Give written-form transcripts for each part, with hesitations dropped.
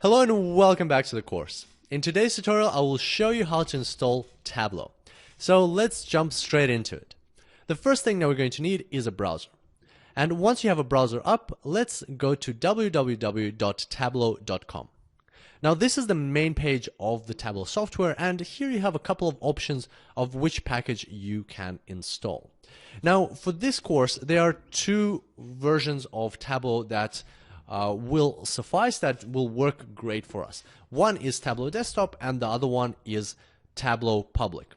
Hello and welcome back to the course. In today's tutorial, I will show you how to install Tableau. So let's jump straight into it. The first thing that we're going to need is a browser. And once you have a browser up, let's go to www.tableau.com. Now this is the main page of the Tableau software, and here you have a couple of options of which package you can install. Now for this course, there are two versions of Tableau that will suffice, that will work great for us. One is Tableau Desktop and the other one is Tableau Public.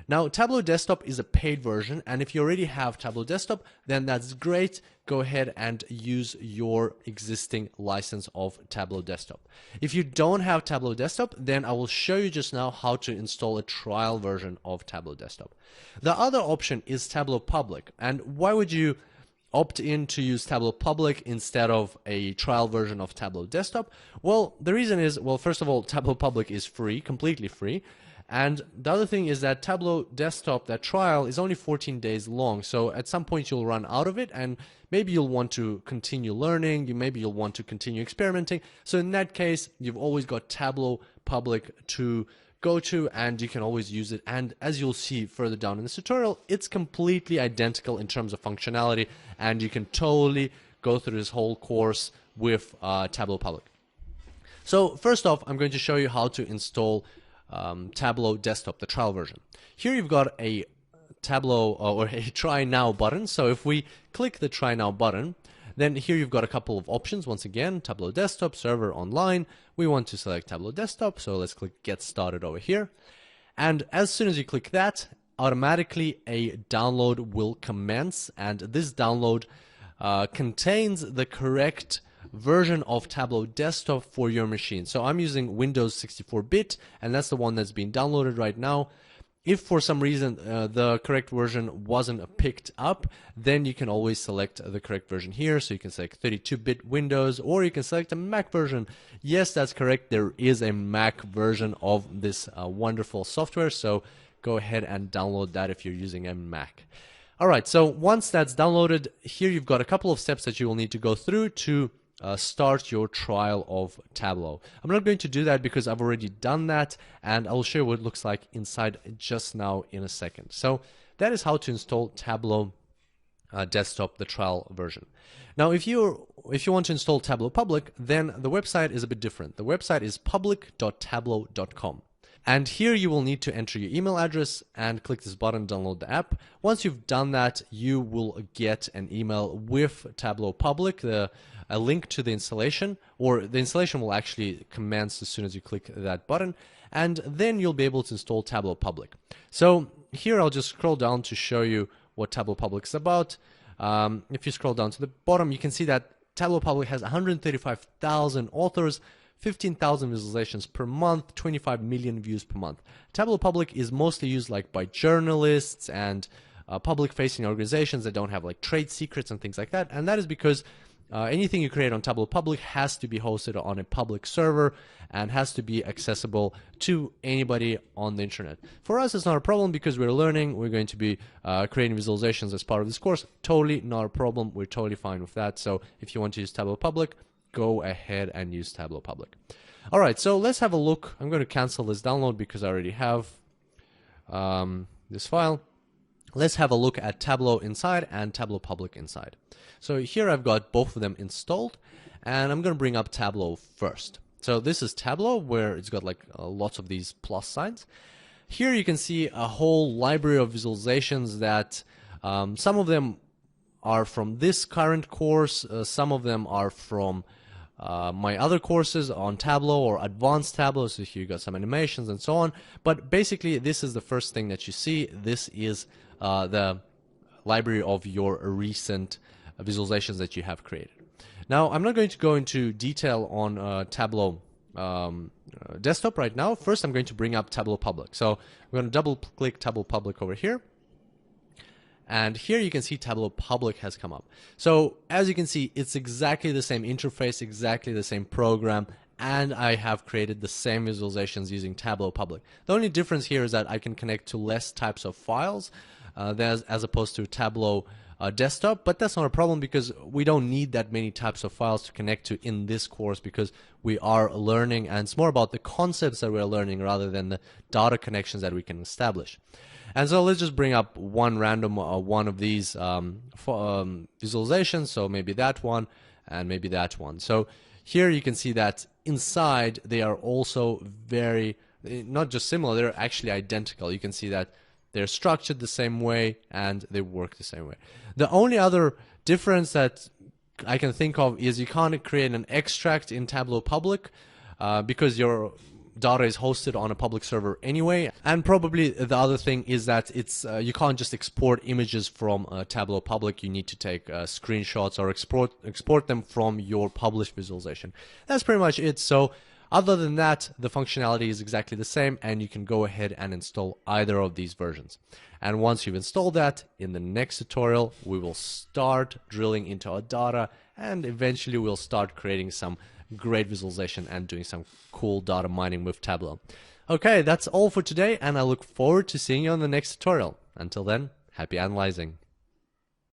Now Tableau Desktop is a paid version, and if you already have Tableau Desktop, then that's great. Go ahead and use your existing license of Tableau Desktop. If you don't have Tableau Desktop, then I will show you just now how to install a trial version of Tableau Desktop. The other option is Tableau Public. And why would you opt in to use Tableau Public instead of a trial version of Tableau Desktop? Well, the reason is, well, first of all, Tableau Public is free, completely free. And the other thing is that Tableau Desktop, that trial, is only 14 days long. So at some point you'll run out of it, and maybe you'll want to continue learning, maybe you'll want to continue experimenting. So in that case, you've always got Tableau Public to go to, and you can always use it. And as you'll see further down in this tutorial, it's completely identical in terms of functionality, and you can totally go through this whole course with Tableau Public. So first off, I'm going to show you how to install Tableau Desktop, the trial version. Here you've got a Tableau or a Try Now button. So if we click the Try Now button, then here you've got a couple of options. Once again, Tableau Desktop, Server, Online. We want to select Tableau Desktop, so let's click Get Started over here. And as soon as you click that, automatically a download will commence, and this download contains the correct version of Tableau Desktop for your machine. So I'm using Windows 64-bit, and that's the one that's being downloaded right now. If for some reason the correct version wasn't picked up, then you can always select the correct version here. So you can select 32-bit Windows, or you can select a Mac version. Yes, that's correct. There is a Mac version of this wonderful software. So go ahead and download that if you're using a Mac. All right, so once that's downloaded, here you've got a couple of steps that you will need to go through to start your trial of Tableau. I'm not going to do that because I've already done that, and I'll show you what it looks like inside just now in a second. So that is how to install Tableau Desktop, the trial version. Now if you want to install Tableau Public, then the website is a bit different. The website is public.tableau.com. And here you will need to enter your email address and click this button, download the app. Once you've done that, you will get an email with Tableau Public, a link to the installation, or the installation will actually commence as soon as you click that button, and then you'll be able to install Tableau Public. So here I'll just scroll down to show you what Tableau Public is about. If you scroll down to the bottom, you can see that Tableau Public has 135,000 authors, 15,000 visualizations per month, 25 million views per month. Tableau Public is mostly used by journalists and public-facing organizations that don't have trade secrets and things like that, and that is because anything you create on Tableau Public has to be hosted on a public server and has to be accessible to anybody on the internet. For us, it's not a problem because we're learning. We're going to be creating visualizations as part of this course. Totally not a problem. We're totally fine with that. So if you want to use Tableau Public, go ahead and use Tableau Public. All right, so let's have a look. I'm going to cancel this download because I already have this file. Let's have a look at Tableau inside and Tableau Public inside. So here I've got both of them installed, and I'm going to bring up Tableau first. So this is Tableau, where it's got lots of these plus signs. Here you can see a whole library of visualizations that some of them are from this current course, some of them are from my other courses on Tableau or advanced Tableau. So here you got some animations and so on. But basically, this is the first thing that you see. This is the library of your recent visualizations that you have created. Now, I'm not going to go into detail on Tableau Desktop right now. First, I'm going to bring up Tableau Public. So I'm going to double-click Tableau Public over here. And here you can see Tableau Public has come up. So as you can see, it's exactly the same interface, exactly the same program, and I have created the same visualizations using Tableau Public. The only difference here is that I can connect to less types of files as opposed to Tableau desktop, but that's not a problem because we don't need that many types of files to connect to in this course, because we are learning, and it's more about the concepts that we're learning rather than the data connections that we can establish. And so let's just bring up one random one of these visualizations. So maybe that one and maybe that one. So here you can see that inside they are also very, not just similar, they're actually identical. You can see that they're structured the same way and they work the same way. The only other difference that I can think of is you can't create an extract in Tableau Public because your data is hosted on a public server anyway. And probably the other thing is that it's you can't just export images from Tableau Public. You need to take screenshots or export them from your published visualization. That's pretty much it. So other than that, the functionality is exactly the same, and you can go ahead and install either of these versions. And once you've installed that, in the next tutorial, we will start drilling into our data, and eventually we'll start creating some great visualization and doing some cool data mining with Tableau. Okay, that's all for today, and I look forward to seeing you on the next tutorial. Until then, happy analyzing.